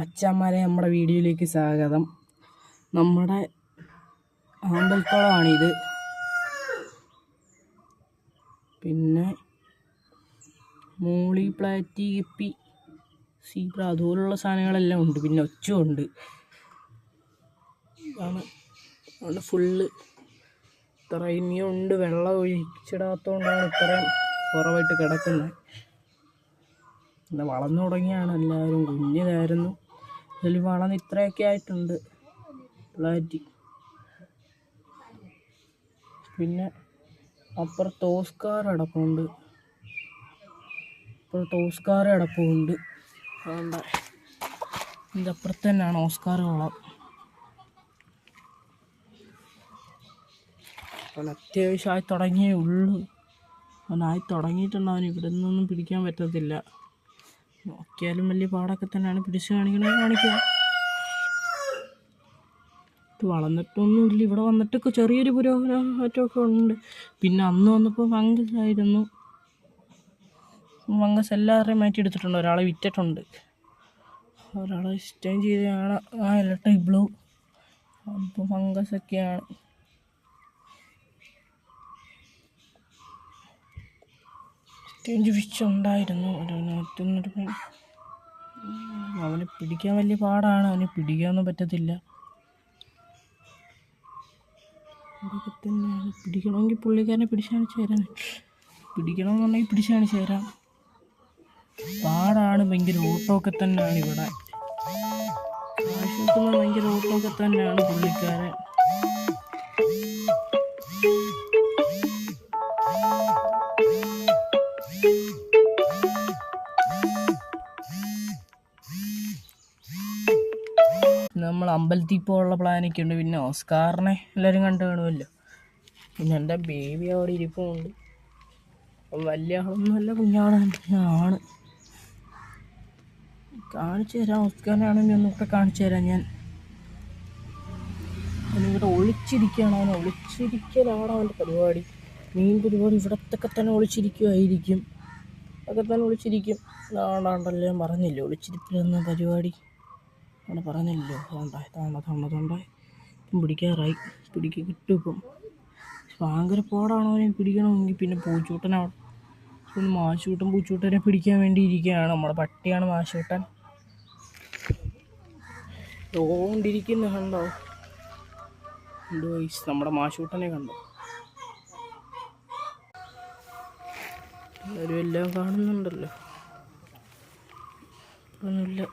മച്ചാന്മാരെ, നമ്മുടെ വീഡിയോയിലേക്ക് സ്വാഗതം. നമ്മുടെ ആമ്പൽക്കുളമാണിത്. പിന്നെ മൂളി, പ്ലാറ്റി, ഗപ്പി, സീബ്ര അതുപോലുള്ള സാധനങ്ങളെല്ലാം ഉണ്ട്. പിന്നെ ഒച്ചുണ്ട്. ഇതാണ് ഫുള്ള്. ഇത്ര ഇനിയുണ്ട്. വെള്ളം ഒഴിച്ചിടാത്തതുകൊണ്ടാണ് ഇത്രയും കുറവായിട്ട് കിടക്കുന്നത്. പിന്നെ വളർന്നു തുടങ്ങിയാണ് എല്ലാവരും. കുഞ്ഞിതായിരുന്നു. ഇതിൽ വളർന്ന് ഇത്രയൊക്കെ ആയിട്ടുണ്ട് പ്ലാറ്റി. പിന്നെ അപ്പുറത്ത് ഓസ്കാർ അടപ്പുണ്ട്. അതുകൊണ്ട് ഇതിൻ്റെ അപ്പുറത്ത് തന്നെയാണ് ഓസ്കാർ വളം. അവൻ അത്യാവശ്യമായി തുടങ്ങിയേ ഉള്ളൂ. അവനായി തുടങ്ങിയിട്ടുണ്ട്. അവൻ ഇവിടെ നിന്നൊന്നും പിടിക്കാൻ പറ്റത്തില്ല. നോക്കിയാലും വലിയ പാടൊക്കെ തന്നെയാണ്. പിടിച്ച് കാണിക്കുക. ഇത് വളർന്നിട്ടൊന്നുമില്ല. ഇവിടെ വന്നിട്ടൊക്കെ ചെറിയൊരു പുരോഗമനമൊക്കെ ഉണ്ട്. പിന്നെ അന്ന് വന്നപ്പോൾ ഫംഗസ് ആയിരുന്നു. ഫംഗസ് എല്ലാവരെയും മാറ്റിയെടുത്തിട്ടുണ്ട്. ഒരാളെ വിറ്റിട്ടുണ്ട്. ഒരാളെ സ്റ്റൈൻ ചെയ്തതാണ് ആ ഇലക്ട്രിക് ബ്ലൂ. അപ്പോൾ ഫംഗസൊക്കെയാണ്. സ്റ്റേഞ്ച് ഫിഷ് ഉണ്ടായിരുന്നു. അവന് പിടിക്കാൻ വലിയ പാടാണ്. അവന് പിടിക്കാനൊന്നും പറ്റത്തില്ല. അതൊക്കെ തന്നെയാണ്. പിടിക്കണമെങ്കിൽ പുള്ളിക്കാരനെ പിടിച്ചാണിച്ച് തരാൻ. പിടിക്കണമെന്നുണ്ടെങ്കിൽ പിടിച്ചാണിച്ച് തരാം. പാടാണ്. ഭയങ്കര ഓട്ടമൊക്കെ തന്നെയാണ് ഇവിടെ. ആവശ്യത്തിന് ഭയങ്കര ഓട്ടമൊക്കെ തന്നെയാണ് പുള്ളിക്കാരൻ. നമ്മൾ അമ്പലത്തിൽ പോകാനുള്ള പ്ലാനൊക്കെ ഉണ്ട്. പിന്നെ ഓസ്കാറിനെ എല്ലാവരും കണ്ടു കാണുമല്ലോ. പിന്നെ എൻ്റെ ബേബി അവിടെ ഇരിപ്പുണ്ട്. വലിയ ആളൊന്നുമല്ല, കുഞ്ഞാള് തന്നെയാണ്. കാണിച്ചു തരാം. ഓസ്കാറിനാണെങ്കിൽ ഒന്നുകൂടെ കാണിച്ചു തരാം ഞാൻ. അവനിവിടെ ഒളിച്ചിരിക്കുകയാണ്. അവൻ ഒളിച്ചിരിക്കലാണ് അവൻ്റെ പരിപാടി. മീൻ പരിപാടി ഇവിടത്തൊക്കെ തന്നെ ഒളിച്ചിരിക്കുമായിരിക്കും. അതൊക്കെ തന്നെ ഒളിച്ചിരിക്കും. ആണ്ടാണ്ടല്ലോ, ഞാൻ പറഞ്ഞില്ലേ ഒളിച്ചിരിപ്പിലെന്ന പരിപാടി. അവിടെ പറഞ്ഞില്ലല്ലോ. തൊണ്ടായി പിടിക്കാറായി. കിട്ടും ഇപ്പം. ഭയങ്കര പോടാണോ അവനെ പിടിക്കണമെങ്കിൽ. പിന്നെ പൂച്ചൂട്ടനാണ്. പൂച്ചൂട്ടനെ പിടിക്കാൻ വേണ്ടി ഇരിക്കുകയാണ്. നമ്മുടെ പട്ടിയാണ് മാശൂട്ടൻ. ഓണ്ടിരിക്കുന്ന കണ്ടോ? നമ്മുടെ മാശൂട്ടനെ കണ്ടോ? എല്ലാവരും എല്ലാം കാണുന്നുണ്ടല്ലോ. ഒന്നുമില്ല.